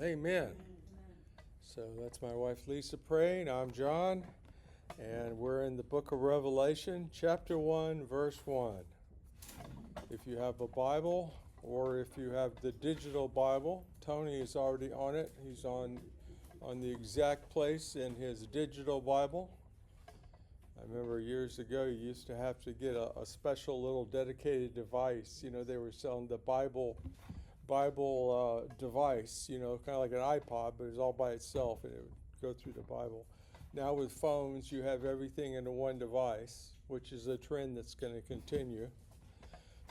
Amen. So that's my wife Lisa praying. I'm John, and we're in the book of Revelation, chapter 1, verse 1. If you have a Bible, or if you have the digital Bible, Tony is already on it. He's on the exact place in his digital Bible. I remember years ago you used to have to get a special little dedicated device. You know, they were selling the Bible device, you know, kind of like an iPod, but it was all by itself and it would go through the Bible. Now with phones, you have everything into one device, which is a trend that's going to continue.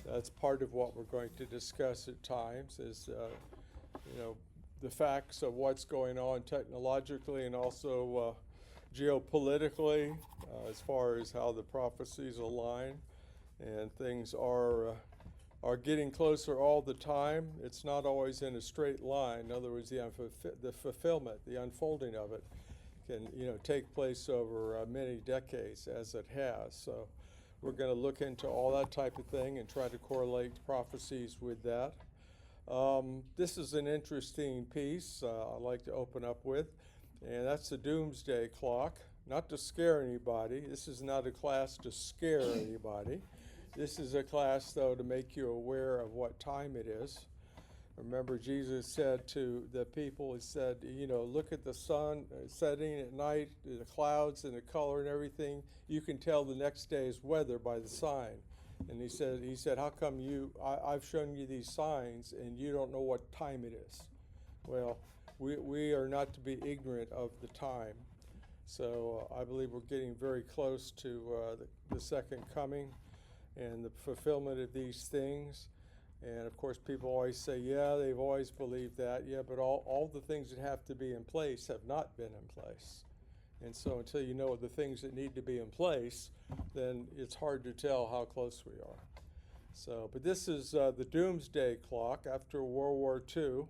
That's part of what we're going to discuss at times is, you know, the facts of what's going on technologically and also geopolitically as far as how the prophecies align, and things are getting closer all the time. It's not always in a straight line. In other words, the fulfillment, the unfolding of it can, you know, take place over many decades as it has. So we're going to look into all that type of thing and try to correlate prophecies with that. This is an interesting piece I'd like to open up with, and that's the doomsday clock. Not to scare anybody. This is not a class to scare anybody. This is a class, though, to make you aware of what time it is. Remember, Jesus said to the people, he said, you know, look at the sun setting at night, the clouds and the color and everything. You can tell the next day's weather by the sign. And he said, how come I've shown you these signs and you don't know what time it is? Well, we are not to be ignorant of the time. So I believe we're getting very close to the second coming and the fulfillment of these things. And of course, people always say, yeah, they've always believed that. Yeah, but all the things that have to be in place have not been in place. And so until you know the things that need to be in place, then it's hard to tell how close we are. So, but this is the doomsday clock after World War II.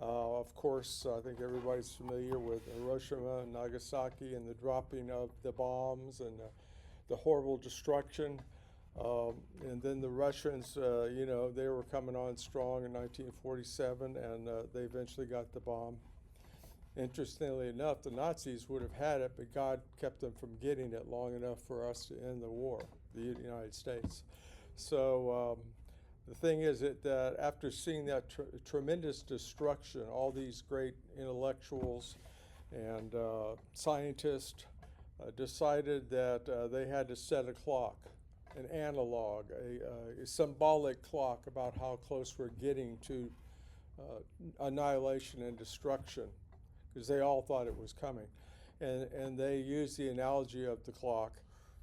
Of course, I think everybody's familiar with Hiroshima and Nagasaki and the dropping of the bombs and the horrible destruction. And then the Russians, you know, they were coming on strong in 1947, and they eventually got the bomb. Interestingly enough, the Nazis would have had it, but God kept them from getting it long enough for us to end the war, the United States. So the thing is that after seeing that tremendous destruction, all these great intellectuals and scientists decided that they had to set a clock, an analog, a symbolic clock about how close we're getting to annihilation and destruction, because they all thought it was coming. And they used the analogy of the clock,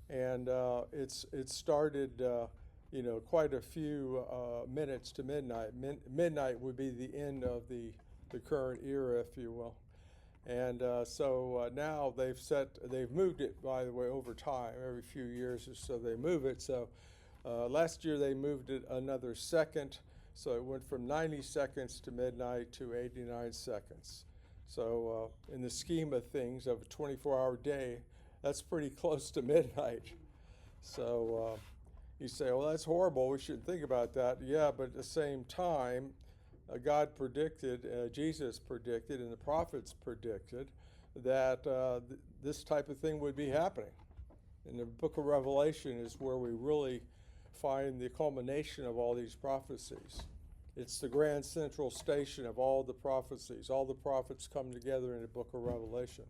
and it started you know, quite a few minutes to midnight. Midnight would be the end of the current era, if you will. And so now they've moved it, by the way, over time. Every few years or so they move it. So last year they moved it another second. So it went from 90 seconds to midnight to 89 seconds. So in the scheme of things, of a 24-hour day, that's pretty close to midnight. So you say, well, that's horrible. We shouldn't think about that. Yeah, but at the same time, God predicted, Jesus predicted, and the prophets predicted that this type of thing would be happening. And the book of Revelation is where we really find the culmination of all these prophecies. It's the grand central station of all the prophecies. All the prophets come together in the book of Revelation.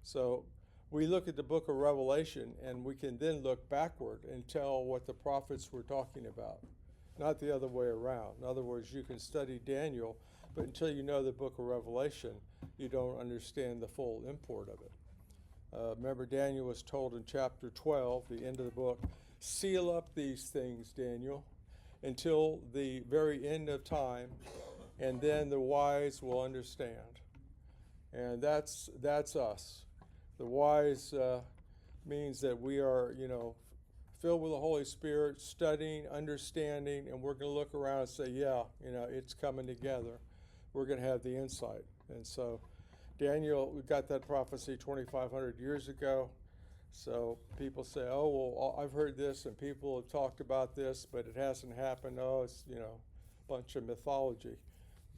So we look at the book of Revelation, and we can then look backward and tell what the prophets were talking about, not the other way around. In other words, you can study Daniel, but until you know the book of Revelation, you don't understand the full import of it. Remember, Daniel was told in chapter 12, the end of the book, seal up these things, Daniel, until the very end of time, and then the wise will understand. And that's us. The wise means that we are, you know, filled with the Holy Spirit, studying, understanding, and we're going to look around and say, yeah, you know, it's coming together. We're going to have the insight. And so Daniel, we got that prophecy 2,500 years ago. So people say, oh, well, I've heard this and people have talked about this, but it hasn't happened. Oh, it's, a bunch of mythology.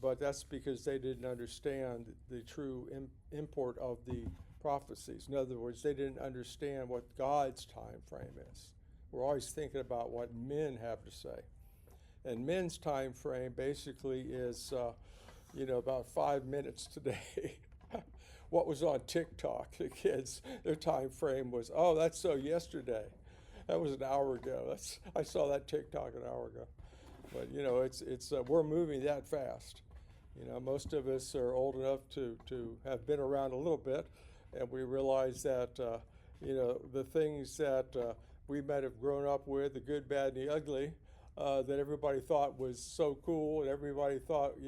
But that's because they didn't understand the true import of the prophecies. In other words, they didn't understand what God's time frame is. We're always thinking about what men have to say. And men's time frame basically is, about 5 minutes today. What was on TikTok, the kids, their time frame was, oh, that's so yesterday. That was an hour ago. I saw that TikTok an hour ago. But, it's we're moving that fast. Most of us are old enough to have been around a little bit, and we realize that, the things that we might have grown up with, the good, bad, and the ugly, that everybody thought was so cool and everybody thought,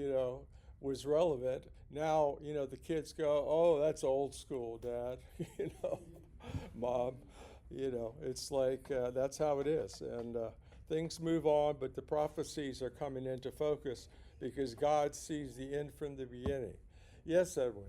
was relevant. Now, the kids go, oh, that's old school, Dad, Mom, it's like that's how it is. And things move on, but the prophecies are coming into focus because God sees the end from the beginning. Yes, Edwin?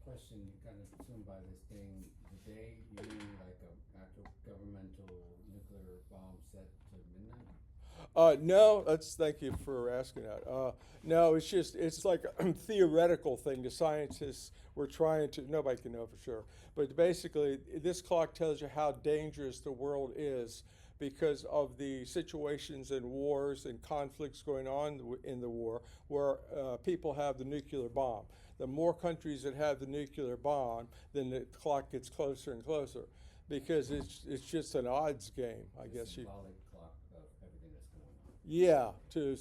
Question, you kind of consumed by this thing. The day, you mean like an actual governmental nuclear bomb set to midnight? No, thank you for asking that. No, it's like a theoretical thing. The scientists were trying to, nobody can know for sure, but basically this clock tells you how dangerous the world is because of the situations and wars and conflicts going on in the war where people have the nuclear bomb. The more countries that have the nuclear bomb, then the clock gets closer and closer because it's just an odds game, I guess. Symbolic clock of everything that's going on. Yeah,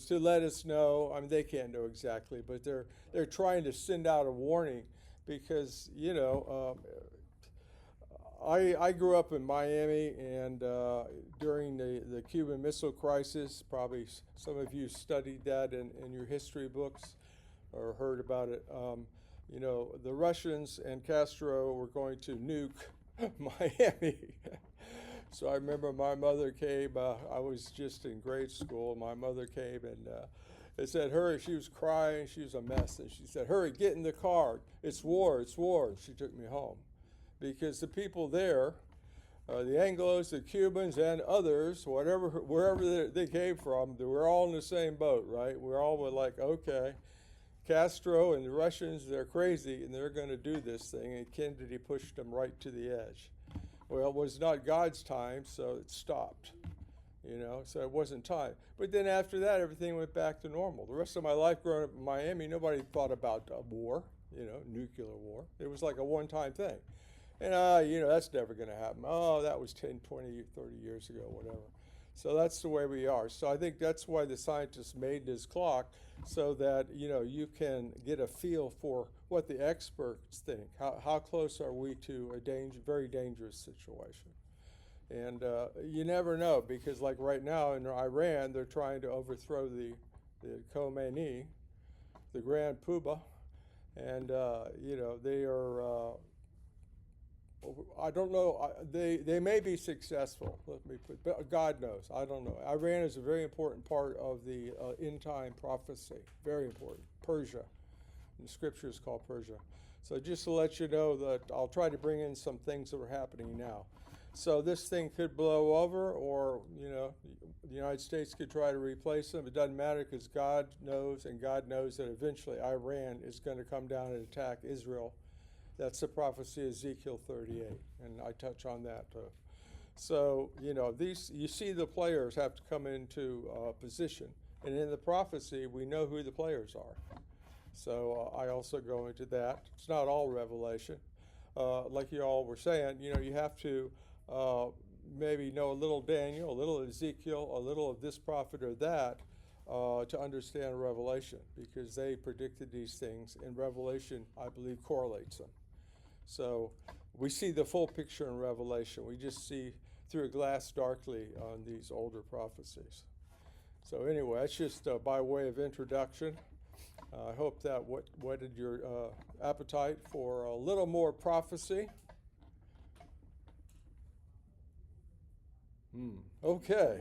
to let us know. I mean, they can't know exactly, but they're trying to send out a warning because I grew up in Miami, and during the Cuban Missile Crisis, probably some of you studied that in your history books or heard about it. The Russians and Castro were going to nuke Miami. So I remember my mother came, I was just in grade school, my mother came and they said, hurry, she was crying, she was a mess, and she said, hurry, get in the car, it's war, it's war. She took me home. Because the people there, the Anglos, the Cubans, and others, wherever they came from, they were all in the same boat, right? We're all like, okay, Castro and the Russians, they're crazy, and they're going to do this thing, and Kennedy pushed them right to the edge. Well, it was not God's time, so it stopped, so it wasn't time. But then after that, everything went back to normal. The rest of my life growing up in Miami, nobody thought about a war, nuclear war. It was like a one-time thing. And, that's never going to happen. Oh, that was 10, 20, 30 years ago, whatever. So that's the way we are. So I think that's why the scientists made this clock so that, you can get a feel for what the experts think. How close are we to a very dangerous situation? And you never know because like right now in Iran, they're trying to overthrow the Khomeini, the Grand Poobah. And, they are... I don't know. They may be successful. But God knows. I don't know. Iran is a very important part of the end time prophecy. Very important. Persia. And the scripture is called Persia. So just to let you know that I'll try to bring in some things that are happening now. So this thing could blow over, or the United States could try to replace them. It doesn't matter because God knows, and God knows that eventually Iran is going to come down and attack Israel. That's the prophecy of Ezekiel 38, and I touch on that too. So, you see the players have to come into position. And in the prophecy, we know who the players are. So I also go into that. It's not all revelation. Like you all were saying, you have to maybe know a little Daniel, a little Ezekiel, a little of this prophet or that to understand Revelation, because they predicted these things, and Revelation, I believe, correlates them. So we see the full picture in Revelation. We just see through a glass darkly on these older prophecies. So anyway, that's just by way of introduction. I hope that whetted your appetite for a little more prophecy. Okay.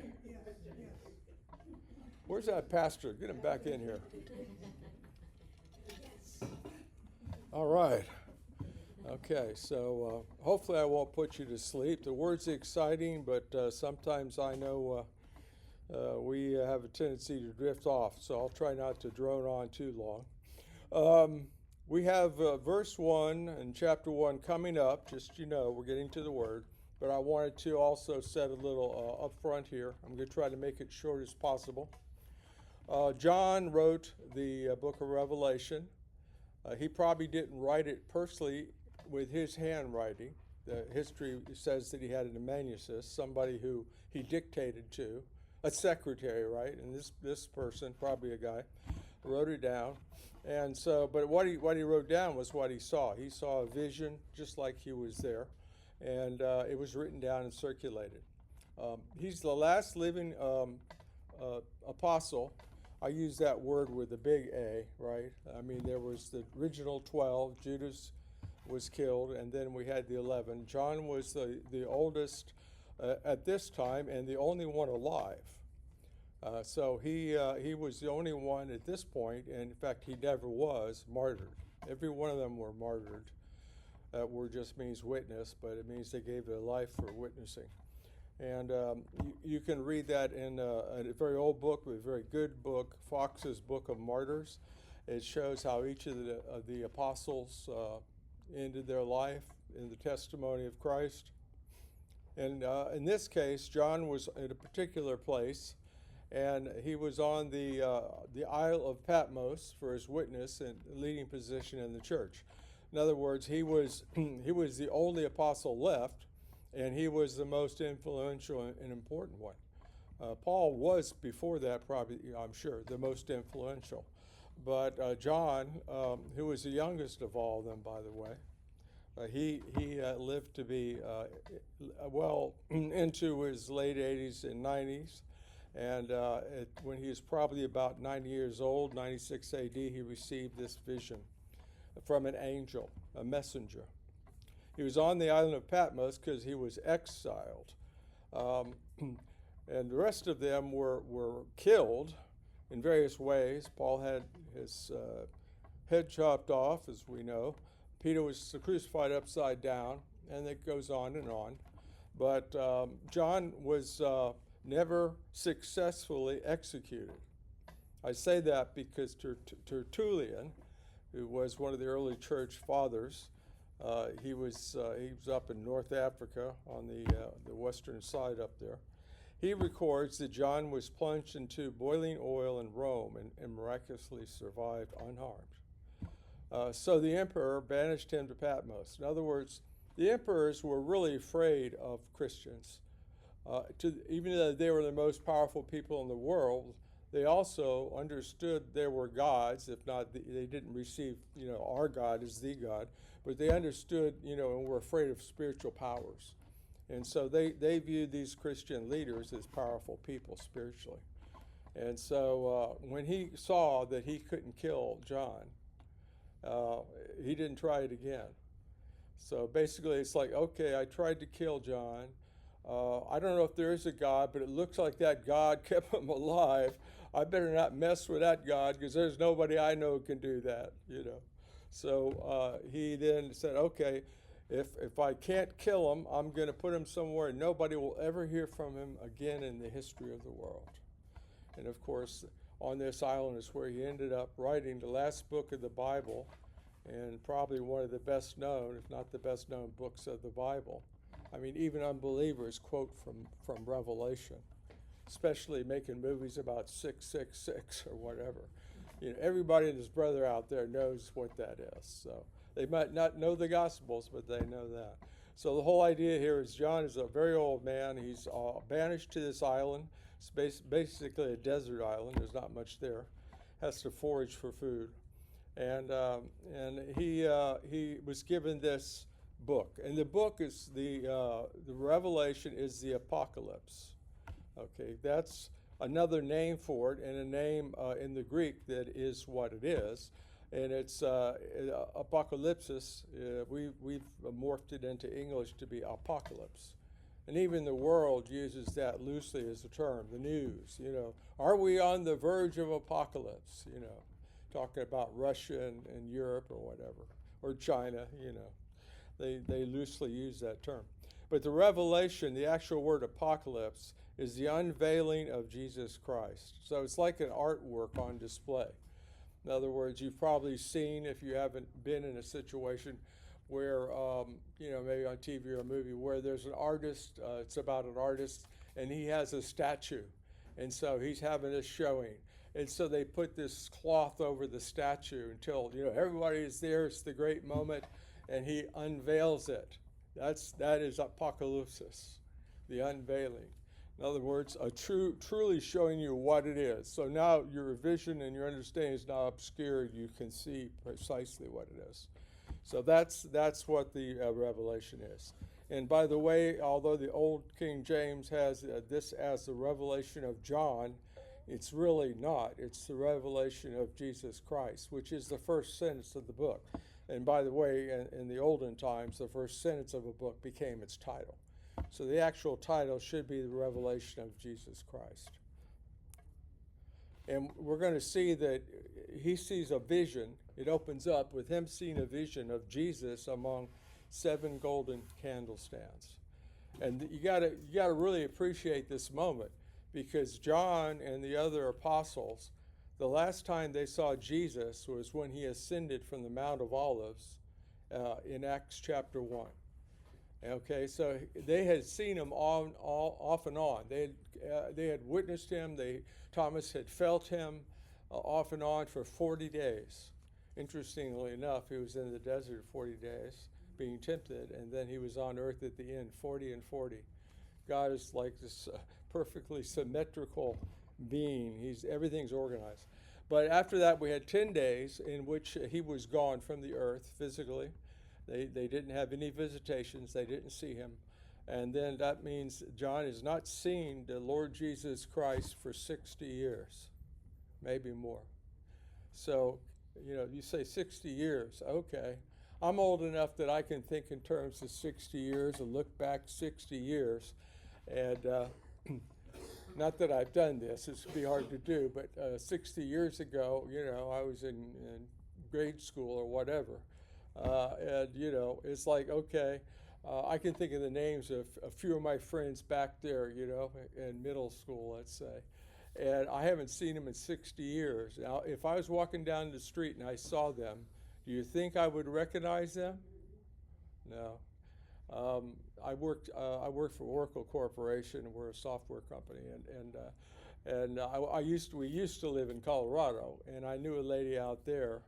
Where's that pastor? Get him back in here. All right. Okay, so hopefully I won't put you to sleep. The word's exciting, but sometimes I know we have a tendency to drift off, so I'll try not to drone on too long. We have verse 1 and chapter 1 coming up, just we're getting to the word, but I wanted to also set a little up front here. I'm going to try to make it short as possible. John wrote the book of Revelation. He probably didn't write it personally with his handwriting. The history says that he had an amanuensis, somebody who he dictated to, a secretary, right? And this person, probably a guy, wrote it down. And so, but what he wrote down was what he saw. He saw a vision just like he was there, and it was written down and circulated. He's the last living apostle. I use that word with a big A, right? I mean, there was the original 12. Judas was killed, and then we had the 11. John was the oldest at this time and the only one alive. So he was the only one at this point, and in fact, he never was martyred. Every one of them were martyred. That word just means witness, but it means they gave their life for witnessing. And you can read that in a very old book, a very good book, Fox's Book of Martyrs. It shows how each of the apostles ended their life in the testimony of Christ. And in this case, John was at a particular place, and he was on the Isle of Patmos for his witness and leading position in the church. In other words, he was the only apostle left, and he was the most influential and important one. Paul was before that, probably, I'm sure, the most influential. But John, who was the youngest of all of them, by the way, he lived to be well into his late 80s and 90s. And when he was probably about 90 years old, 96 AD, he received this vision from an angel, a messenger. He was on the island of Patmos because he was exiled. And the rest of them were killed in various ways. Paul had his head chopped off, as we know. Peter was crucified upside down, and it goes on and on. But John was never successfully executed. I say that because Tertullian, who was one of the early church fathers, he was up in North Africa on the western side up there. He records that John was plunged into boiling oil in Rome and miraculously survived unharmed. So the emperor banished him to Patmos. In other words, the emperors were really afraid of Christians. Even though they were the most powerful people in the world, they also understood there were gods. If not, they didn't receive, our God is the God, but they understood, and were afraid of spiritual powers. And so they viewed these Christian leaders as powerful people spiritually. And so when he saw that he couldn't kill John, he didn't try it again. So basically it's like, okay, I tried to kill John. I don't know if there is a God, but it looks like that God kept him alive. I better not mess with that God because there's nobody I know who can do that, So he then said, okay, if I can't kill him, I'm going to put him somewhere and nobody will ever hear from him again in the history of the world. And of course, on this island is where he ended up writing the last book of the Bible, and probably one of the best known, if not the best known books of the Bible. I mean, even unbelievers quote from Revelation, especially making movies about 666 or whatever. Everybody and his brother out there knows what that is. So they might not know the Gospels, but they know that. So the whole idea here is John is a very old man. He's banished to this island. It's basically a desert island. There's not much there. Has to forage for food. And he was given this book. And the book is the Revelation is the Apocalypse. Okay, that's another name for it, and a name in the Greek that is what it is. And it's apocalypsis. We've morphed it into English to be apocalypse. And even the world uses that loosely as a term, the news. Are we on the verge of apocalypse? Talking about Russia and Europe or whatever, or China, They loosely use that term. But the revelation, the actual word apocalypse, is the unveiling of Jesus Christ. So it's like an artwork on display. In other words, you've probably seen, if you haven't been in a situation where, maybe on TV or a movie, where there's an artist, it's about an artist, and he has a statue. And so he's having a showing. And so they put this cloth over the statue until, everybody is there. It's the great moment, and he unveils it. That is apocalypsis, the unveiling. In other words, truly showing you what it is. So now your vision and your understanding is not obscured. You can see precisely what it is. So that's what the revelation is. And by the way, although the Old King James has this as the revelation of John, it's really not. It's the revelation of Jesus Christ, which is the first sentence of the book. And by the way, in the olden times, the first sentence of a book became its title. So the actual title should be the revelation of Jesus Christ. And we're going to see that he sees a vision. It opens up with him seeing a vision of Jesus among 7 golden candlestands. And you got to really appreciate this moment, because John and the other apostles, the last time they saw Jesus was when he ascended from the Mount of Olives in Acts chapter 1. Okay, so they had seen him off and on. They had witnessed him. Thomas had felt him off and on for 40 days. Interestingly enough, he was in the desert 40 days being tempted, and then he was on earth at the end, 40 and 40. God is like this perfectly symmetrical being. Everything's organized. But after that, we had 10 days in which he was gone from the earth physically. They didn't have any visitations. They didn't see him. And then that means John has not seen the Lord Jesus Christ for 60 years, maybe more. So, you say 60 years, okay. I'm old enough that I can think in terms of 60 years and look back 60 years. And not that I've done this, it's be hard to do, but 60 years ago, I was in grade school or whatever. And it's like, okay, I can think of the names of a few of my friends back there, in middle school, let's say. And I haven't seen them in 60 years. Now, if I was walking down the street and I saw them, do you think I would recognize them? No. I worked for Oracle Corporation. We're a software company, and we used to live in Colorado, and I knew a lady out there,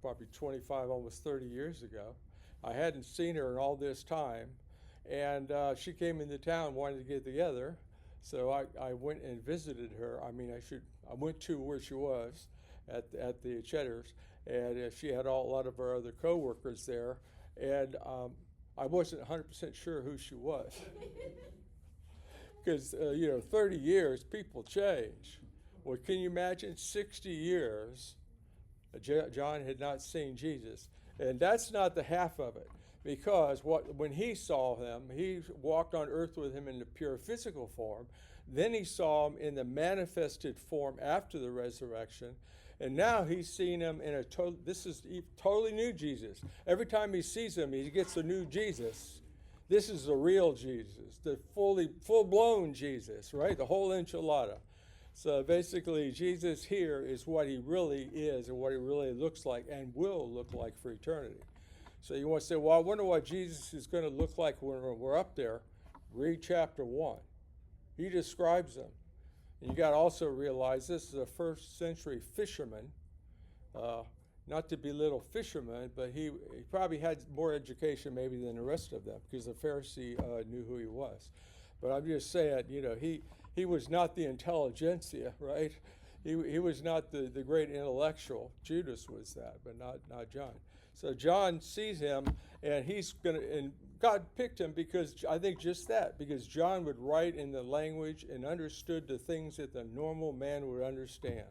probably 25, almost 30 years ago. I hadn't seen her in all this time, and she came into town, wanted to get together, so I went and visited her. I went to where she was at the Cheddar's, and she had a lot of our other coworkers there, and I wasn't 100% sure who she was. Because, 30 years, people change. Well, can you imagine 60 years, John had not seen Jesus? And that's not the half of it. Because when he saw him, he walked on earth with him in the pure physical form. Then he saw him in the manifested form after the resurrection. And now he's seen him in this is totally new Jesus. Every time he sees him, he gets a new Jesus. This is the real Jesus, the full-blown Jesus, right? The whole enchilada. So basically, Jesus here is what he really is and what he really looks like and will look like for eternity. So you want to say, well, I wonder what Jesus is going to look like when we're up there. Read chapter 1. He describes him. And you got to also realize this is a first century fisherman. Not to belittle fishermen, but he probably had more education maybe than the rest of them, because the Pharisee knew who he was. But I'm just saying, he was not the intelligentsia, right? He was not the great intellectual. Judas was that, but not John. So John sees him, and God picked him because I think just that, because John would write in the language and understood the things that the normal man would understand.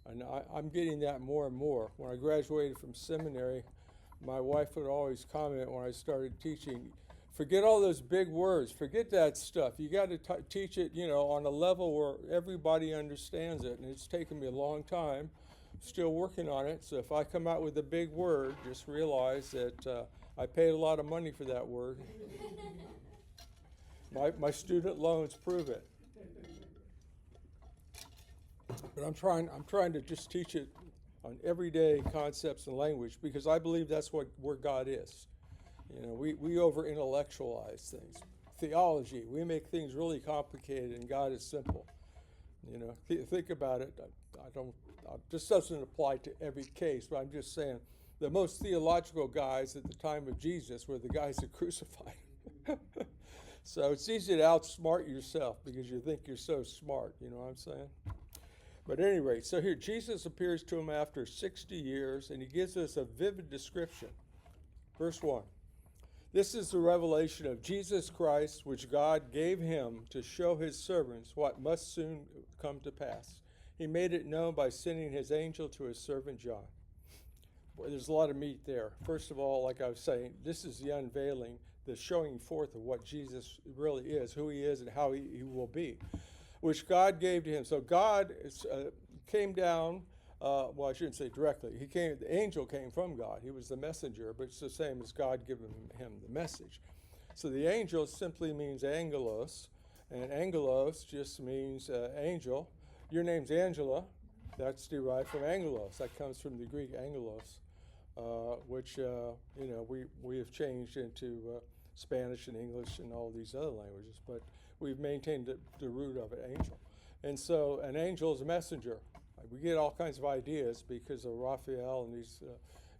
And I'm getting that more and more. When I graduated from seminary, my wife would always comment when I started teaching, forget all those big words, forget that stuff. You got to teach it, on a level where everybody understands it. And it's taken me a long time, Still working on it. So if I come out with a big word, just realize that I paid a lot of money for that word. My student loans prove it. But I'm trying to just teach it on everyday concepts and language, because I believe that's where God is. You know, we over intellectualize things. Theology, we make things really complicated, and God is simple. You know, think about it. This doesn't apply to every case, but I'm just saying the most theological guys at the time of Jesus were the guys that crucified him. So it's easy to outsmart yourself because you think you're so smart, you know what I'm saying? But at any rate, so here Jesus appears to him after 60 years, and he gives us a vivid description. Verse 1. This is the revelation of Jesus Christ, which God gave him to show his servants what must soon come to pass. He made it known by sending his angel to his servant John. Boy, there's a lot of meat there. First of all, like I was saying, this is the unveiling, the showing forth of what Jesus really is, who he is, and how he will be, which God gave to him. So God came down. Well, I shouldn't say directly. The angel came from God. He was the messenger, but it's the same as God giving him the message. So the angel simply means angelos, and angelos just means angel. Your name's Angela. That's derived from angelos. That comes from the Greek angelos, which we have changed into Spanish and English and all these other languages, but we've maintained the root of it, angel. And so an angel is a messenger. We get all kinds of ideas because of Raphael and these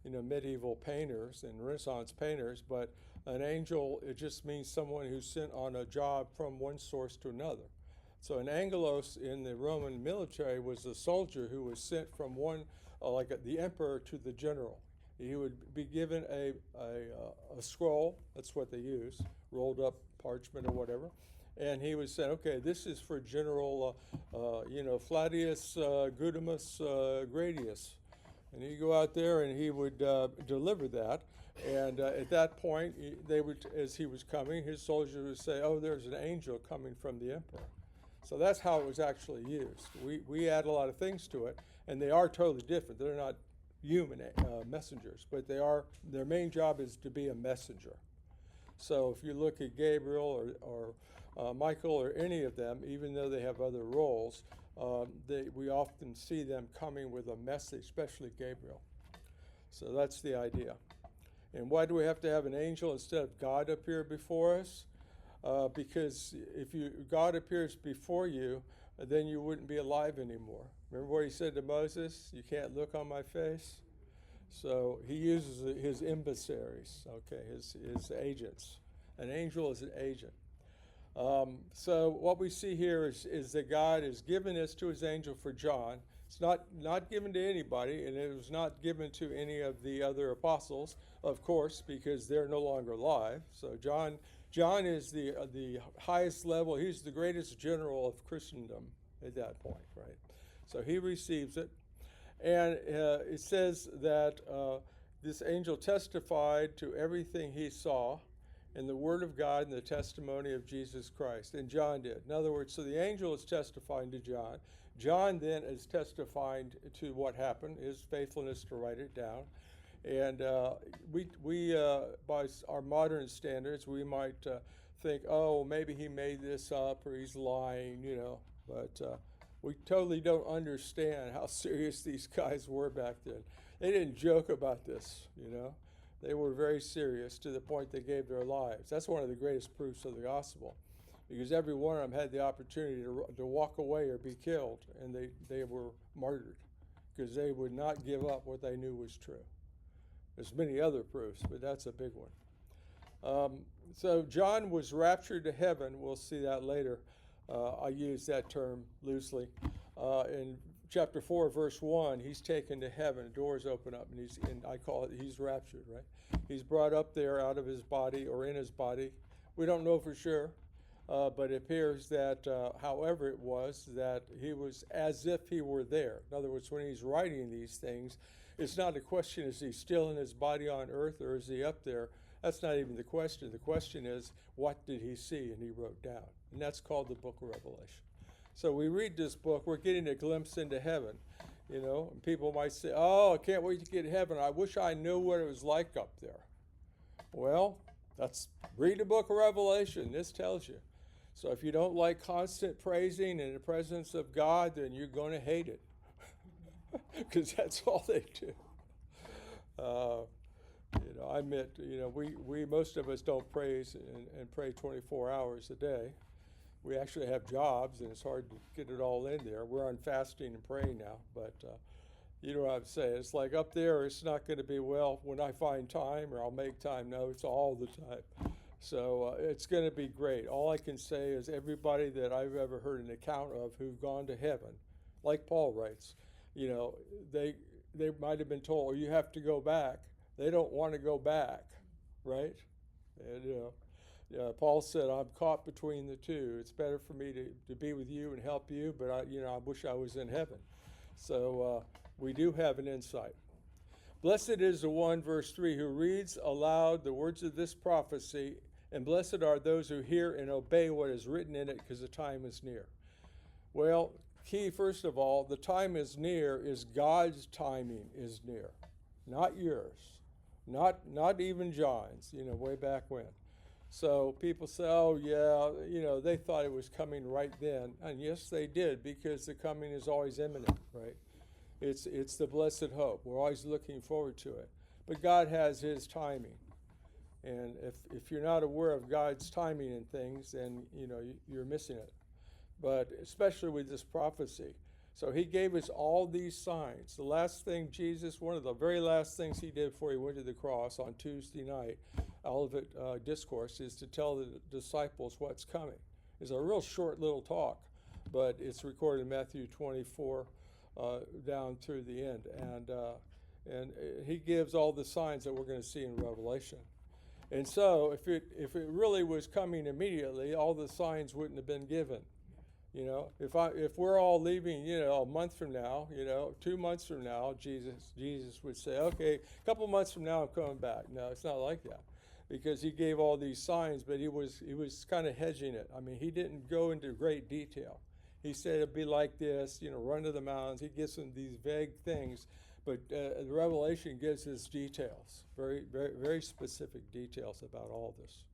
medieval painters and Renaissance painters, but an angel, it just means someone who's sent on a job from one source to another. So an angelos in the Roman military was a soldier who was sent from one, the emperor to the general. He would be given a scroll, that's what they use, rolled up parchment or whatever, and he was saying, okay, this is for General, Flavius Gudimus Gradius. And he'd go out there and he would deliver that. And at that point, as he was coming, his soldiers would say, oh, there's an angel coming from the emperor. So that's how it was actually used. We add a lot of things to it, and they are totally different. They're not human messengers, but their main job is to be a messenger. So if you look at Gabriel or Michael or any of them, even though they have other roles, we often see them coming with a message, especially Gabriel. So that's the idea. And why do we have to have an angel instead of God appear before us? Because if God appears before you, then you wouldn't be alive anymore. Remember what he said to Moses? You can't look on my face. So he uses his emissaries, okay, his agents. An angel is an agent. So what we see here is that God has given this to his angel for John. It's not given to anybody, and it was not given to any of the other apostles, of course, because they're no longer alive. So John is the highest level. He's the greatest general of Christendom at that point, right? So he receives it. And it says that this angel testified to everything he saw in the Word of God and the testimony of Jesus Christ. And John did. In other words, so the angel is testifying to John. John then is testifying to what happened, his faithfulness to write it down. And we by our modern standards, we might think, oh, maybe he made this up or he's lying, but we totally don't understand how serious these guys were back then. They didn't joke about this, They were very serious to the point they gave their lives. That's one of the greatest proofs of the gospel, because every one of them had the opportunity to walk away or be killed, and they were martyred because they would not give up what they knew was true. There's many other proofs, but that's a big one. So John was raptured to heaven. We'll see that later. I use that term loosely. In chapter 4, verse 1, he's taken to heaven. Doors open up, and I call it he's raptured, right? He's brought up there out of his body or in his body. We don't know for sure, but it appears that however it was, that he was as if he were there. In other words, when he's writing these things, it's not a question, is he still in his body on earth or is he up there? That's not even the question. The question is, what did he see? And he wrote down. And that's called the book of Revelation. So we read this book, we're getting a glimpse into heaven. You know, and people might say, "Oh, I can't wait to get to heaven. I wish I knew what it was like up there." Well, read the book of Revelation. This tells you. So if you don't like constant praising in the presence of God, then you're going to hate it, because that's all they do. I admit, we most of us don't praise and pray 24 hours a day. We actually have jobs, and it's hard to get it all in there. We're on fasting and praying now, but you know what I'm saying. It's like up there, it's not going to be, well, when I find time or I'll make time. No, it's all the time. So it's going to be great. All I can say is everybody that I've ever heard an account of who've gone to heaven, like Paul writes, they might have been told, "Oh, you have to go back." They don't want to go back, right? And Paul said, "I'm caught between the two. It's better for me to be with you and help you, but I wish I was in heaven." So we do have an insight. Blessed is the one, verse 3, who reads aloud the words of this prophecy, and blessed are those who hear and obey what is written in it, because the time is near. Well, key, first of all, the time is near is God's timing is near, not yours, not even John's, way back when. So people say, "Oh, yeah, they thought it was coming right then." And yes, they did, because the coming is always imminent, right? It's the blessed hope. We're always looking forward to it. But God has his timing. And if you're not aware of God's timing in things, then, you're missing it. But especially with this prophecy. So he gave us all these signs. The last thing one of the very last things he did before he went to the cross on Tuesday night, Olivet Discourse, is to tell the disciples what's coming. It's a real short little talk, but it's recorded in Matthew 24 down through the end. And he gives all the signs that we're going to see in Revelation. And so if it really was coming immediately, all the signs wouldn't have been given. If we're all leaving, a month from now, 2 months from now, Jesus would say, "Okay, a couple months from now I'm coming back." No, it's not like that, because he gave all these signs, but he was kind of hedging it. I mean, he didn't go into great detail. He said it'd be like this, run to the mountains. He gives them these vague things, but the Revelation gives us details, very, very, very specific details about all this.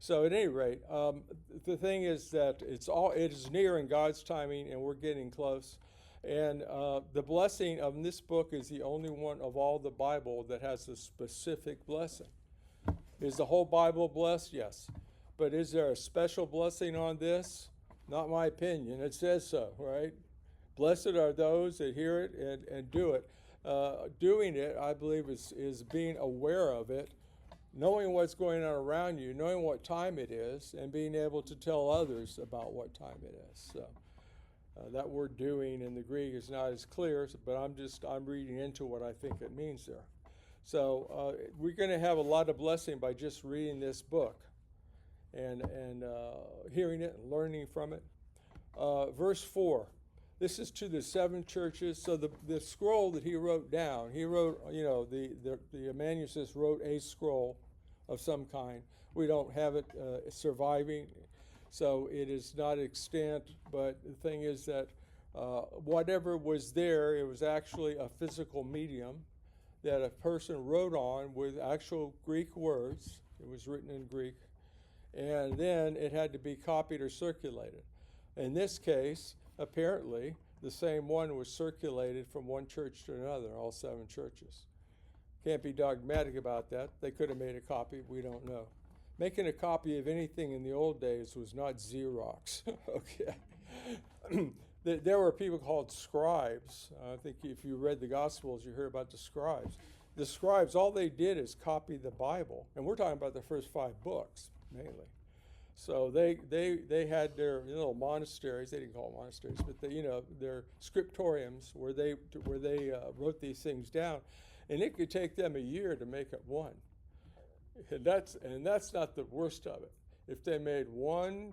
So at any rate, the thing is that it is near in God's timing, and we're getting close. And the blessing of this book is the only one of all the Bible that has a specific blessing. Is the whole Bible blessed? Yes. But is there a special blessing on this? Not my opinion. It says so, right? Blessed are those that hear it and do it. Doing it, I believe, is being aware of it, knowing what's going on around you, knowing what time it is, and being able to tell others about what time it is. So that word "doing" in the Greek is not as clear, but I'm reading into what I think it means there. So we're going to have a lot of blessing by just reading this book and hearing it and learning from it. Verse 4. This is to the 7 churches. So the scroll that he wrote down, he wrote, the manuscript wrote a scroll of some kind. We don't have it surviving, so it is not extant. But the thing is that whatever was there, it was actually a physical medium that a person wrote on with actual Greek words. It was written in Greek. And then it had to be copied or circulated. In this case, apparently, the same one was circulated from one church to another, all 7 churches. Can't be dogmatic about that. They could have made a copy. We don't know. Making a copy of anything in the old days was not Xerox. Okay. There were people called scribes. I think if you read the Gospels, you heard about the scribes. The scribes, all they did is copy the Bible. And we're talking about the first 5 books, mainly. So they had their little monasteries. They didn't call them monasteries, but their scriptoriums where they wrote these things down, and it could take them a year to make up one. And that's not the worst of it. If they made one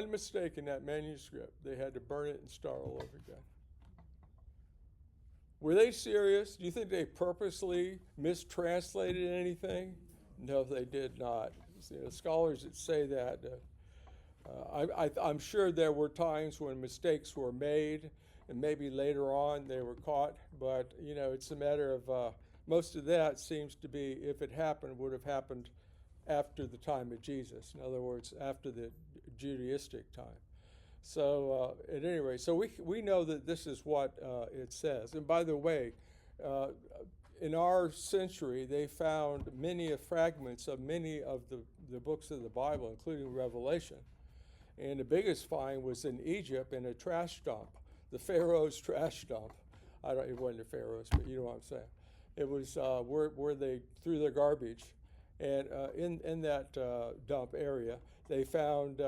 mistake in that manuscript, they had to burn it and start all over again. Were they serious? Do you think they purposely mistranslated anything? No, they did not. Scholars that say that, I'm sure there were times when mistakes were made, and maybe later on they were caught. But it's a matter of most of that seems to be, if it happened, would have happened after the time of Jesus. In other words, after the Judaistic time. So at any rate, so we know that this is what it says. And by the way, in our century, they found many fragments of many of the books of the Bible, including Revelation. And the biggest find was in Egypt in a trash dump, the Pharaoh's trash dump. It wasn't the Pharaoh's, but you know what I'm saying. It was where they threw their garbage. And in that dump area, they found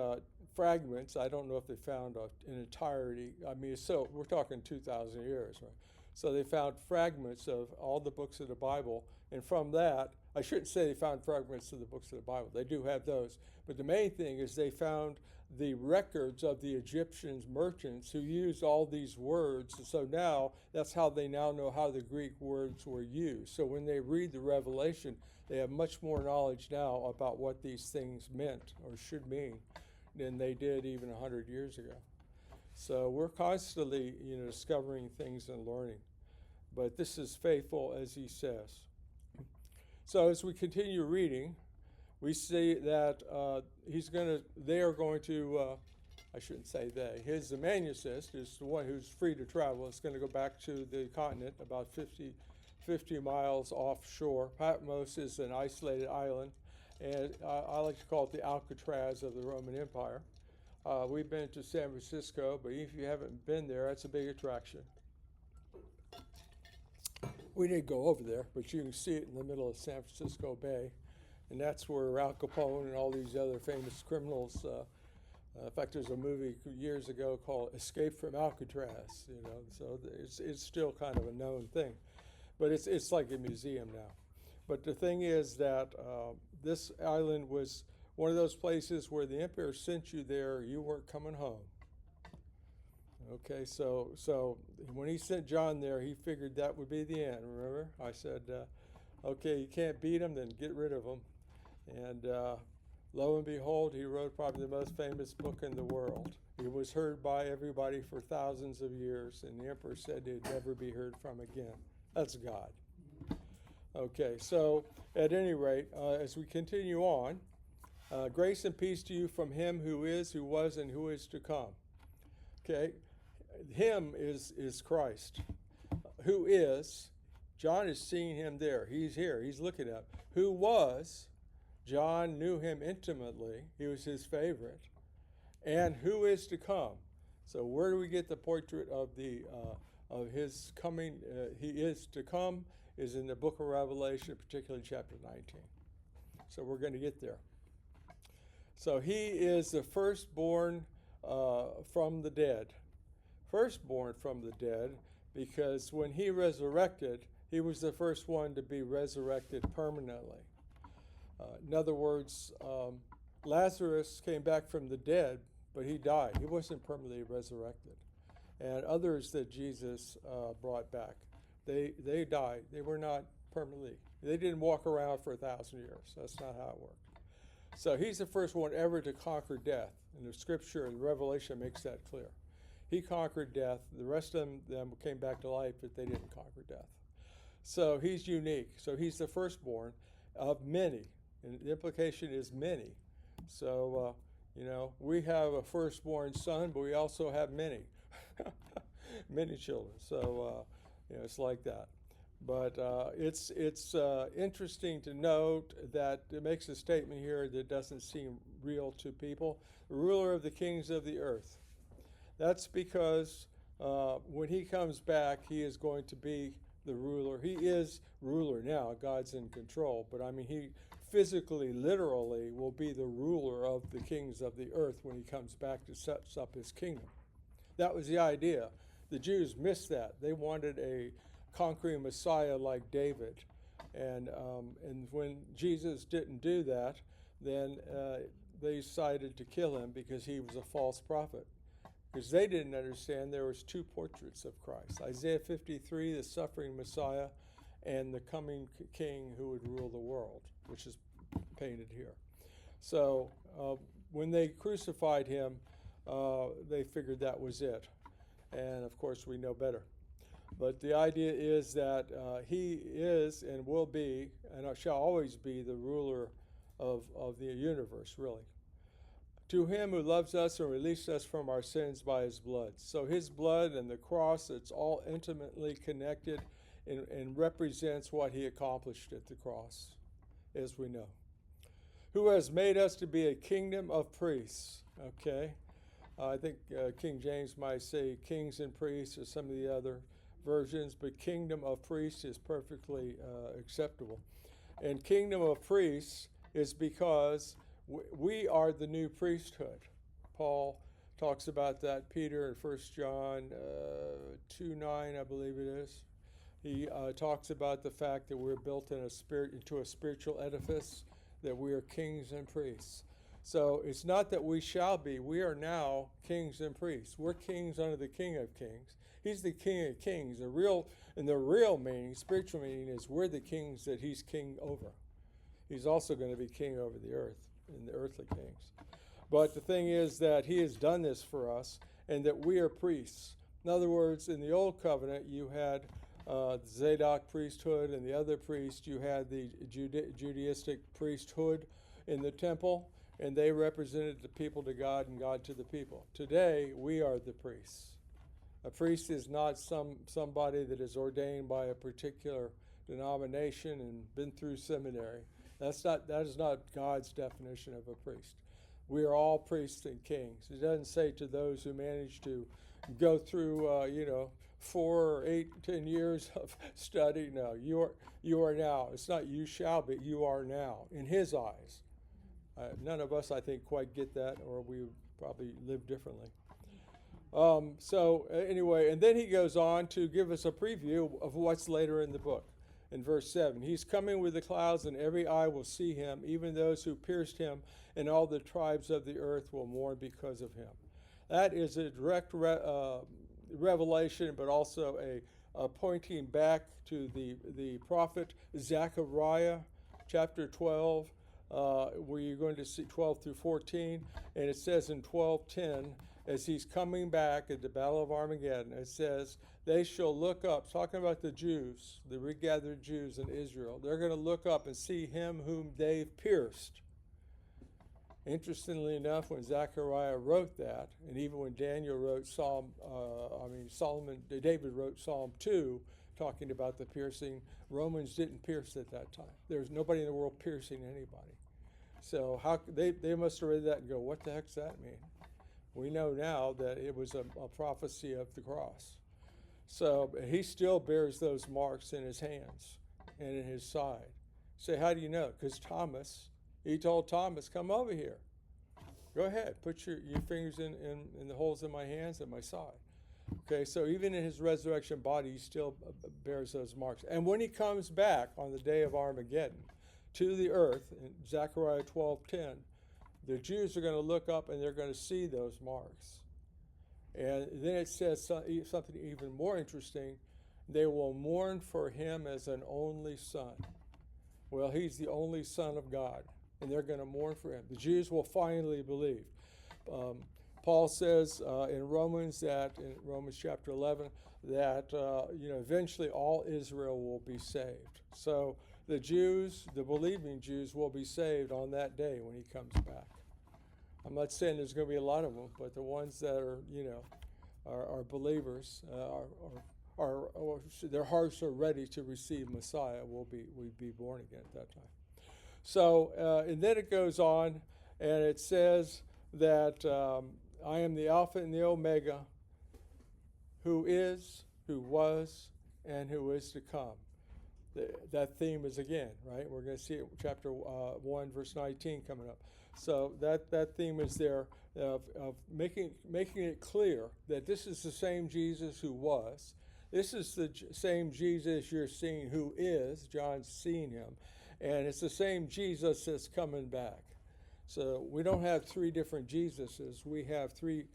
fragments. I don't know if they found an entirety. I mean, so we're talking 2,000 years, right? So they found fragments of all the books of the Bible. And from that, I shouldn't say they found fragments of the books of the Bible. They do have those. But the main thing is they found the records of the Egyptian merchants who used all these words. And so now, that's how they now know how the Greek words were used. So when they read the Revelation, they have much more knowledge now about what these things meant or should mean than they did even 100 years ago. So we're constantly, discovering things and learning. But this is faithful as he says. So as we continue reading, we see that they are going to, I shouldn't say they, his amanuensis is the one who's free to travel. It's going to go back to the continent about 50 miles offshore. Patmos is an isolated island, and I like to call it the Alcatraz of the Roman Empire. We've been to San Francisco, but if you haven't been there, that's a big attraction. We didn't go over there, but you can see it in the middle of San Francisco Bay, and that's where Al Capone and all these other famous criminals. In fact, there's a movie years ago called Escape from Alcatraz. So it's still kind of a known thing, but it's like a museum now. But the thing is that this island was one of those places where the emperor sent you there, you weren't coming home. Okay, so when he sent John there, he figured that would be the end, remember? I said, okay, you can't beat him, then get rid of him. And lo and behold, he wrote probably the most famous book in the world. It was heard by everybody for thousands of years, and the emperor said it'd never be heard from again. That's God. Okay, so at any rate, as we continue on, grace and peace to you from him who is, who was, and who is to come. Okay, him is Christ. Who is, John is seeing him there. He's here. He's looking at him. Who was, John knew him intimately. He was his favorite. And who is to come? So where do we get the portrait of of his coming? He is to come is in the book of Revelation, particularly chapter 19. So we're going to get there. So he is the firstborn from the dead. Firstborn from the dead, because when he resurrected, he was the first one to be resurrected permanently. In other words, Lazarus came back from the dead, but he died. He wasn't permanently resurrected. And others that Jesus brought back, they died. They were not permanently. They didn't walk around for 1,000 years. That's not how it worked. So he's the first one ever to conquer death. And the scripture and Revelation makes that clear. He conquered death. The rest of them came back to life, but they didn't conquer death. So he's unique. So he's the firstborn of many. And the implication is many. So, we have a firstborn son, but we also have many. Many children. So, it's like that. But it's interesting to note that it makes a statement here that doesn't seem real to people. Ruler of the kings of the earth. That's because when he comes back, he is going to be the ruler. He is ruler now. God's in control. But he physically, literally, will be the ruler of the kings of the earth when he comes back to set up his kingdom. That was the idea. The Jews missed that. They wanted a conquering Messiah like David. And when Jesus didn't do that, then they decided to kill him because he was a false prophet. Because they didn't understand there was two portraits of Christ. Isaiah 53, the suffering Messiah, and the coming king who would rule the world, which is painted here. So when they crucified him, they figured that was it. And of course, we know better. But the idea is that he is and will be and shall always be the ruler of the universe, really. To him who loves us and released us from our sins by his blood. So his blood and the cross, it's all intimately connected and represents what he accomplished at the cross, as we know. Who has made us to be a kingdom of priests. Okay. I think King James might say kings and priests or some of the other versions, but kingdom of priests is perfectly acceptable. And kingdom of priests is because we are the new priesthood. Paul talks about that. Peter in 1 John 2:9, I believe it is. He talks about the fact that we're built into a spiritual edifice, that we are kings and priests. So it's not that we shall be. We are now kings and priests. We're kings under the King of Kings. He's the King of Kings. The real meaning, spiritual meaning, is we're the kings that he's king over. He's also going to be king over the earth and the earthly kings. But the thing is that he has done this for us and that we are priests. In other words, in the old covenant, you had the Zadok priesthood and the other priests. You had the Judaistic priesthood in the temple, and they represented the people to God and God to the people. Today, we are the priests. A priest is not somebody that is ordained by a particular denomination and been through seminary. That is not God's definition of a priest. We are all priests and kings. It doesn't say to those who manage to go through 4 or 8, 10 years of study. No, you are now. It's not you shall be. You are now in his eyes. None of us, I think, quite get that, or we would probably live differently. Anyway, and then he goes on to give us a preview of what's later in the book. In verse 7, he's coming with the clouds, and every eye will see him, even those who pierced him, and all the tribes of the earth will mourn because of him. That is a direct revelation, but also a pointing back to the prophet Zechariah, chapter 12, where you're going to see 12 through 14, and it says in 12:10, as he's coming back at the Battle of Armageddon, it says, they shall look up, talking about the Jews, the regathered Jews in Israel. They're going to look up and see him whom they've pierced. Interestingly enough, when Zechariah wrote that, and even when Daniel wrote David wrote Psalm 2, talking about the piercing, Romans didn't pierce at that time. There's nobody in the world piercing anybody. So they must have read that and go, what the heck does that mean? We know now that it was a prophecy of the cross. So he still bears those marks in his hands and in his side. Say, how do you know? Because he told Thomas, come over here. Go ahead, put your fingers in the holes in my hands and my side. Okay, so even in his resurrection body, he still bears those marks. And when he comes back on the day of Armageddon to the earth, in Zechariah 12:10, the Jews are going to look up and they're going to see those marks. And then it says something even more interesting. They will mourn for him as an only son. Well, he's the only son of God, and they're going to mourn for him. The Jews will finally believe. Paul says in Romans chapter 11, that eventually all Israel will be saved. So the Jews, the believing Jews, will be saved on that day when he comes back. I'm not saying there's going to be a lot of them, but the ones that are believers, their hearts are ready to receive Messiah, will be born again at that time. So, and then it goes on, and it says that I am the Alpha and the Omega, who is, who was, and who is to come. That theme is again, right? We're going to see it, chapter 1, verse 19 coming up. So that theme is there of making it clear that this is the same Jesus who was. This is the same Jesus you're seeing who is. John's seen him. And it's the same Jesus that's coming back. So we don't have 3 different Jesuses. We have three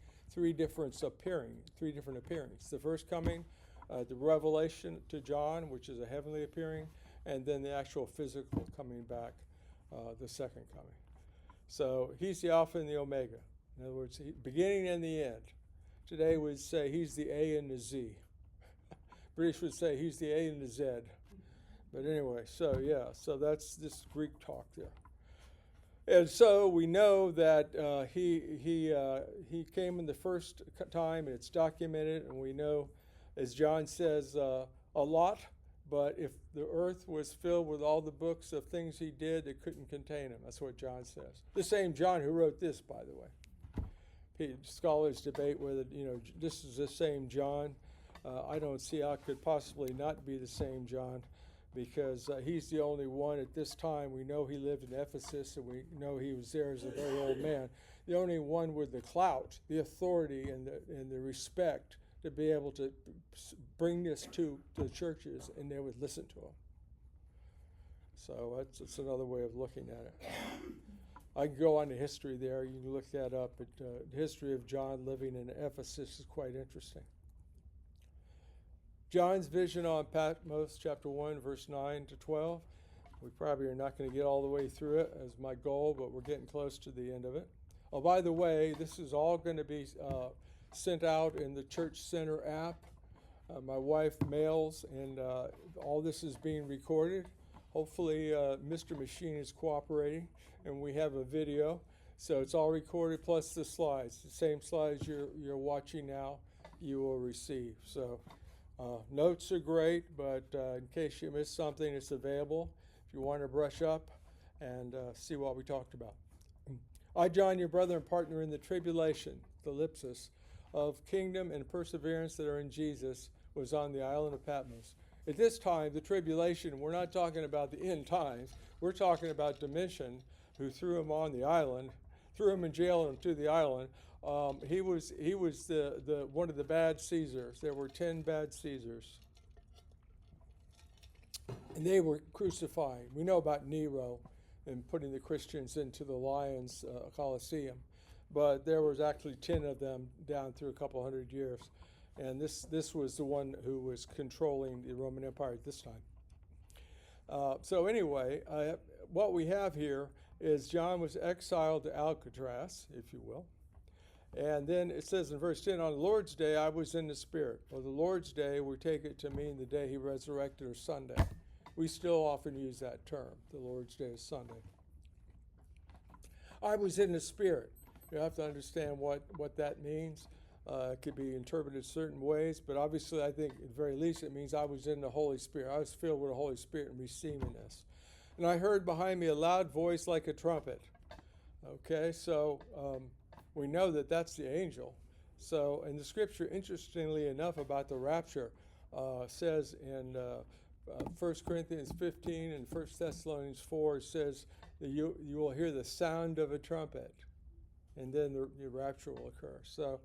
different appearings. The first coming, the revelation to John, which is a heavenly appearing, and then the actual physical coming back, the second coming. So he's the Alpha and the Omega. In other words, beginning and the end. Today we'd say he's the A and the Z. British would say he's the A and the Z. But anyway, so yeah, so that's this Greek talk there. And so we know that he came in the first time, and it's documented, and we know, as John says, a lot. But if the earth was filled with all the books of things he did, it couldn't contain him. That's what John says. The same John who wrote this, by the way. Scholars debate whether this is the same John. I don't see how it could possibly not be the same John, because he's the only one at this time. We know he lived in Ephesus, and we know he was there as a very old man. The only one with the clout, the authority, and the respect to be able to bring this to the churches, and they would listen to him. So that's another way of looking at it. I can go on to history there. You can look that up. But the history of John living in Ephesus is quite interesting. John's vision on Patmos, chapter 1, verse 9 to 12. We probably are not going to get all the way through it as my goal, but we're getting close to the end of it. Oh, by the way, this is all going to be sent out in the Church Center app. My wife mails, and all this is being recorded. Hopefully, Mr. Machine is cooperating, and we have a video. So it's all recorded, plus the slides. The same slides you're watching now, you will receive. So notes are great, but in case you missed something, it's available if you want to brush up and see what we talked about. I, John, your brother and partner in the tribulation, the ellipsis, of kingdom and perseverance that are in Jesus, was on the island of Patmos. At this time, the tribulation, we're not talking about the end times. We're talking about Domitian, who threw him on the island, threw him in jail and to the island. He was the one of the bad Caesars. There were 10 bad Caesars, and they were crucified. We know about Nero and putting the Christians into the Lions Colosseum, but there was actually 10 of them down through a couple hundred years, and this was the one who was controlling the Roman Empire at this time. So anyway, what we have here is John was exiled to Alcatraz, if you will. And then it says in verse 10, on the Lord's day I was in the Spirit. Well, the Lord's day, we take it to mean the day he resurrected, or Sunday. We still often use that term. The Lord's day is Sunday. I was in the Spirit. You have to understand what that means. It could be interpreted certain ways, but obviously I think at the very least it means I was in the Holy Spirit. I was filled with the Holy Spirit and receiving this. And I heard behind me a loud voice like a trumpet. Okay, so we know that that's the angel. So, and the scripture, interestingly enough, about the rapture says in 1 Corinthians 15 and 1 Thessalonians 4 says that you will hear the sound of a trumpet, and then the rapture will occur. So,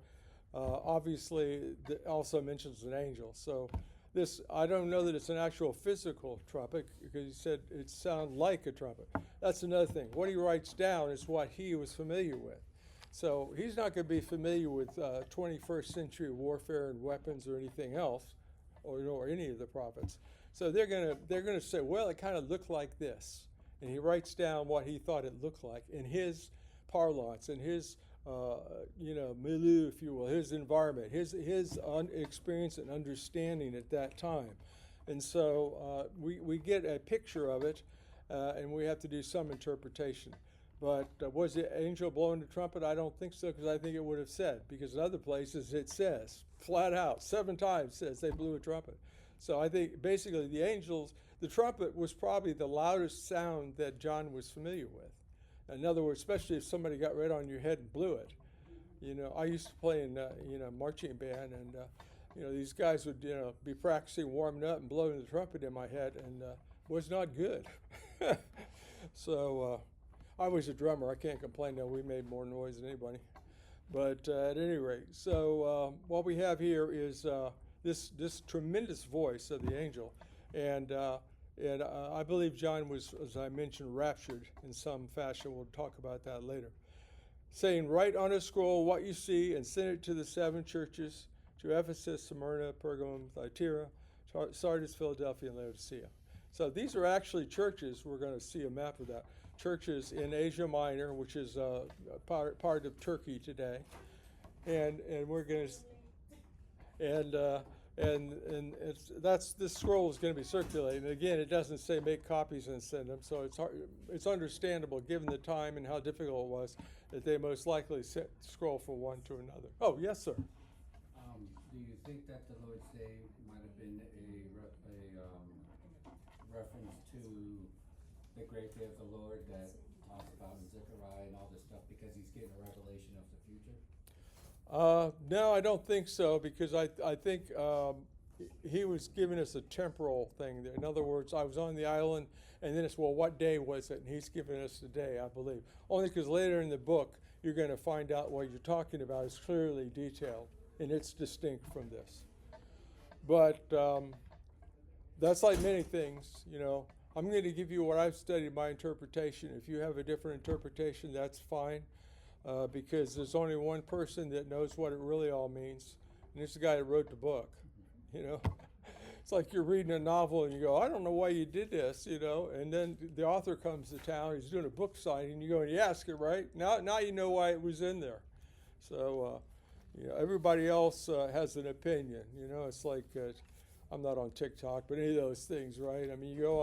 obviously, it also mentions an angel. So, this, I don't know that it's an actual physical trumpet, because he said it sounded like a trumpet. That's another thing. What he writes down is what he was familiar with. So he's not going to be familiar with 21st century warfare and weapons or anything else, or any of the prophets. So they're going to say, well, it kind of looked like this, and he writes down what he thought it looked like in his parlance, in his milieu, if you will, his environment, his experience and understanding at that time. And so we get a picture of it, and we have to do some interpretation. But was the angel blowing the trumpet? I don't think so, because I think it would have said, because in other places it says, flat out, 7 times says they blew a trumpet. So I think basically the trumpet was probably the loudest sound that John was familiar with. In other words, especially if somebody got right on your head and blew it. I used to play in marching band, and these guys would be practicing warming up and blowing the trumpet in my head, and was not good. So I was a drummer. I can't complain. No, we made more noise than anybody. But at any rate, so what we have here is this tremendous voice of the angel, and I believe John was, as I mentioned, raptured in some fashion. We'll talk about that later. Saying, write on a scroll what you see and send it to the 7 churches, to Ephesus, Smyrna, Pergamum, Thyatira, Sardis, Philadelphia, and Laodicea. So these are actually churches. We're going to see a map of that. Churches in Asia Minor, which is part of Turkey today. And we're going to... and this scroll is going to be circulating. And again, it doesn't say make copies and send them, so it's understandable given the time and how difficult it was that they most likely scroll from one to another. Oh, yes, sir. Do you think that the Lord's Day might have been a reference to the great day of the Lord that talks about in Zechariah and all this stuff because he's getting a revelation of the future? No, I don't think so, because I think he was giving us a temporal thing there. In other words, I was on the island, and then it's, well, what day was it? And he's giving us the day, I believe. Only because later in the book, you're going to find out what you're talking about is clearly detailed, and it's distinct from this. But that's like many things, you know. I'm going to give you what I've studied, my interpretation. If you have a different interpretation, that's fine. Because there's only one person that knows what it really all means, and it's the guy that wrote the book. You know, it's like you're reading a novel and you go, I don't know why you did this, you know, and then the author comes to town, he's doing a book signing, and you go, and you ask it, right? Now you know why it was in there. So, you know, everybody else has an opinion. You know, it's like I'm not on TikTok, but any of those things, right? I mean, you go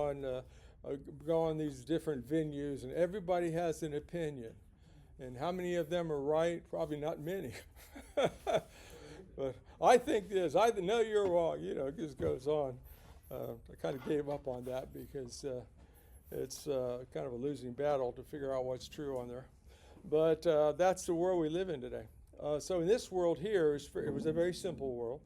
on these different venues, and everybody has an opinion. And how many of them are right? Probably not many. But I think this. I know you're wrong. You know, it just goes on. I kind of gave up on that because it's kind of a losing battle to figure out what's true on there. But that's the world we live in today. So in this world here, it was a very simple world.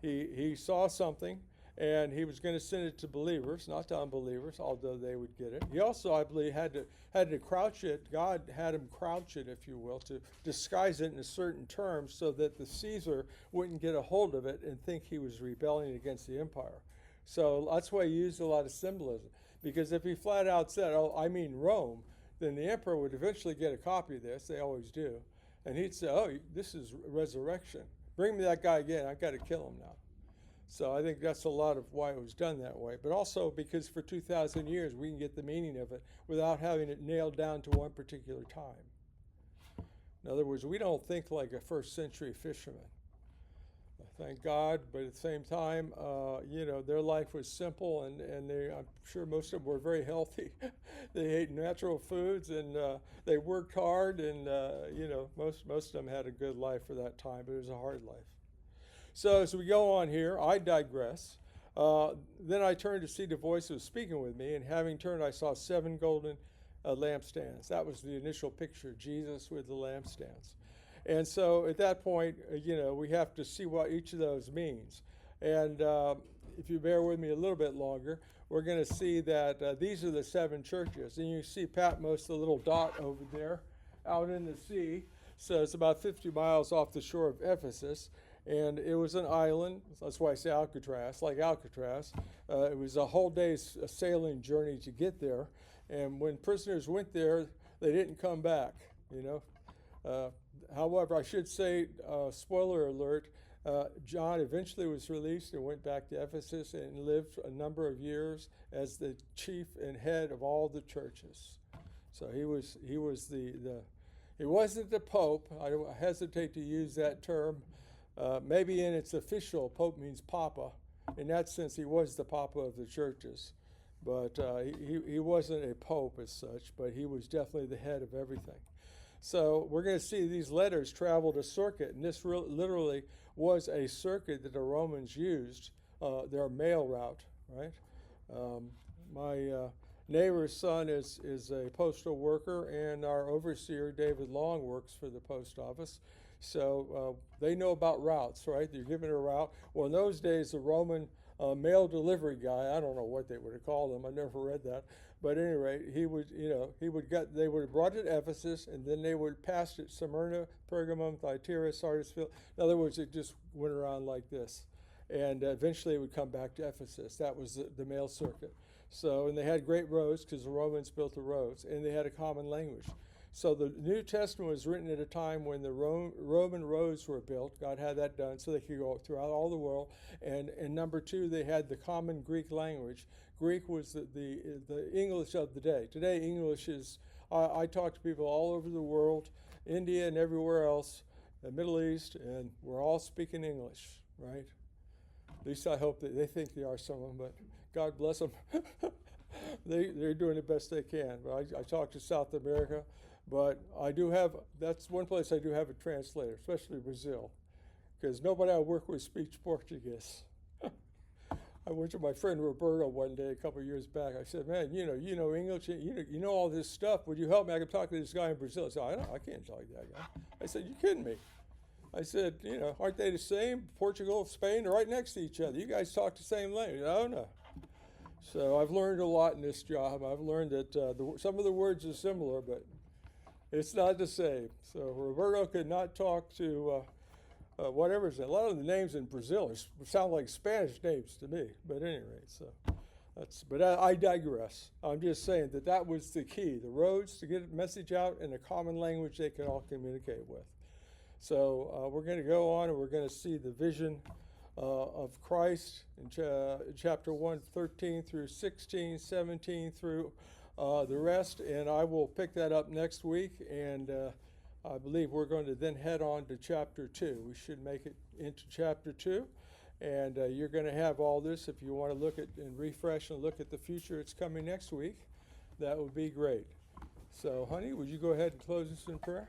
He saw something, and he was going to send it to believers, not to unbelievers, although they would get it. He also, I believe, had to crouch it. God had him crouch it, if you will, to disguise it in a certain terms so that the Caesar wouldn't get a hold of it and think he was rebelling against the empire. So that's why he used a lot of symbolism. Because if he flat out said, oh, I mean Rome, then the emperor would eventually get a copy of this. They always do. And he'd say, oh, this is resurrection. Bring me that guy again. I've got to kill him now. So I think that's a lot of why it was done that way. But also because for 2,000 years we can get the meaning of it without having it nailed down to one particular time. In other words, we don't think like a first century fisherman. Thank God, but at the same time, you know, their life was simple, and I'm sure most of them were very healthy. They ate natural foods, and they worked hard, and you know, most of them had a good life for that time, but it was a hard life. So as we go on here, I digress. Then I turned to see the voice who was speaking with me, and having turned, I saw 7 golden lampstands. That was the initial picture, Jesus with the lampstands. And so at that point, you know, we have to see what each of those means. And if you bear with me a little bit longer, we're going to see that these are the 7 churches. And you see Patmos, the little dot over there, out in the sea. So it's about 50 miles off the shore of Ephesus. And it was an island. That's why I say Alcatraz, like Alcatraz. It was a whole day's sailing journey to get there. And when prisoners went there, they didn't come back, you know. However, I should say, spoiler alert, John eventually was released and went back to Ephesus and lived a number of years as the chief and head of all the churches. So he wasn't the Pope. I hesitate to use that term. Maybe in its official, Pope means Papa. In that sense, he was the Papa of the churches. But he wasn't a Pope as such, but he was definitely the head of everything. So we're going to see these letters traveled a circuit, and this literally was a circuit that the Romans used, their mail route, right? My neighbor's son is a postal worker, and our overseer, David Long, works for the post office. So they know about routes, right? They're given a route. Well, in those days, the Roman mail delivery guy, I don't know what they would have called him. I never read that. But at any rate, they would have brought it to Ephesus, and then they would pass it Smyrna, Pergamum, Thyatira, Sardis, Philippi. In other words, it just went around like this. And eventually it would come back to Ephesus. That was the mail circuit. So, and they had great roads because the Romans built the roads, and they had a common language. So the New Testament was written at a time when the Roman roads were built. God had that done so they could go throughout all the world. And number 2, they had the common Greek language. Greek was the English of the day. Today, English is, I talk to people all over the world, India and everywhere else, the Middle East, and we're all speaking English. right? At least I hope that they think they are some of them, but God bless them. They're doing the best they can. But I talk to South America, but I do have, that's one place I do have a translator, especially Brazil, because nobody I work with speaks Portuguese. I went to my friend Roberto one day a couple of years back. I said, man, you know English, you know all this stuff. Would you help me? I can talk to this guy in Brazil. I said, I can't talk to that guy. I said, you kidding me? I said, aren't they the same? Portugal, Spain, they're right next to each other. You guys talk the same language. Oh, no. So I've learned a lot in this job. I've learned that some of the words are similar, but it's not the same. So Roberto could not talk to whatever. A lot of the names in Brazil sound like Spanish names to me. But at any rate, so but I digress. I'm just saying that was the key. The roads to get a message out in a common language they can all communicate with. So we're going to go on and we're going to see the vision of Christ in chapter 1, 13 through 16, 17 through the rest. And I will pick that up next week. And I believe we're going to then head on to chapter 2. We should make it into chapter 2. And you're going to have all this. If you want to look at and refresh and look at the future, it's coming next week. That would be great. So, honey, would you go ahead and close us in prayer?